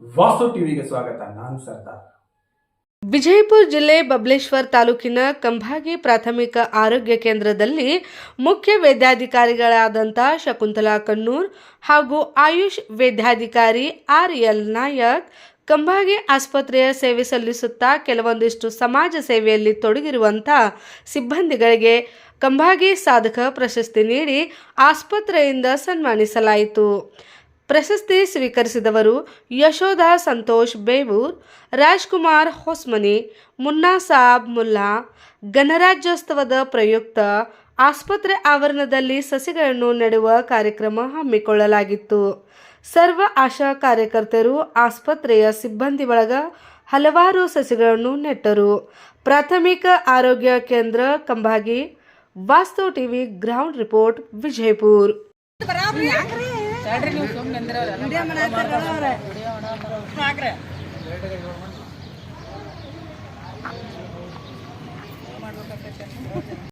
ವಾಸ್ತು ಟಿವಿಗೆ ಸ್ವಾಗತ. ನಾನು ಸರ್ದಾರ್. ವಿಜಯಪುರ ಜಿಲ್ಲೆ ಬಬಲೇಶ್ವರ ತಾಲೂಕಿನ ಕಂಭಾಗಿ ಪ್ರಾಥಮಿಕ ಆರೋಗ್ಯ ಕೇಂದ್ರದಲ್ಲಿ ಮುಖ್ಯ ವೈದ್ಯಾಧಿಕಾರಿಗಳಾದಂಥ ಶಕುಂತಲಾ ಕಣ್ಣೂರ್ ಹಾಗೂ ಆಯುಷ್ ವೈದ್ಯಾಧಿಕಾರಿ ಆರ್.ಎಲ್. ನಾಯಕ್ ಕಂಭಾಗಿ ಆಸ್ಪತ್ರೆಯ ಸೇವೆ ಸಲ್ಲಿಸುತ್ತಾ ಕೆಲವೊಂದಿಷ್ಟು ಸಮಾಜ ಸೇವೆಯಲ್ಲಿ ತೊಡಗಿರುವಂಥ ಸಿಬ್ಬಂದಿಗಳಿಗೆ ಕಂಭಾಗಿ ಸಾಧಕ ಪ್ರಶಸ್ತಿ ನೀಡಿ ಆಸ್ಪತ್ರೆಯಿಂದ ಸನ್ಮಾನಿಸಲಾಯಿತು. ಪ್ರಶಸ್ತಿ ಸ್ವೀಕರಿಸಿದವರು ಯಶೋಧ ಸಂತೋಷ್ ಬೇವೂರ್, ರಾಜ್ಕುಮಾರ್ ಹೊಸ್ಮನಿ, ಮುನ್ನಾ ಸಾಬ್ ಮುಲ್ಲಾ. ಗಣರಾಜ್ಯೋತ್ಸವದ ಪ್ರಯುಕ್ತ ಆಸ್ಪತ್ರೆ ಆವರಣದಲ್ಲಿ ಸಸಿಗಳನ್ನು ನೆಡುವ ಕಾರ್ಯಕ್ರಮ ಹಮ್ಮಿಕೊಳ್ಳಲಾಗಿತ್ತು. ಸರ್ವ ಆಶಾ ಕಾರ್ಯಕರ್ತರು, ಆಸ್ಪತ್ರೆಯ ಸಿಬ್ಬಂದಿ ಬಳಗ ಹಲವಾರು ಸಸಿಗಳನ್ನು ನೆಟ್ಟರು. ಪ್ರಾಥಮಿಕ ಆರೋಗ್ಯ ಕೇಂದ್ರ ಕಂಭಾಗಿ. ವಾಸ್ತು ಟಿವಿ ಗ್ರೌಂಡ್ ರಿಪೋರ್ಟ್, ವಿಜಯಪುರ. ನೀವು ಸುಮ್ಮನೆ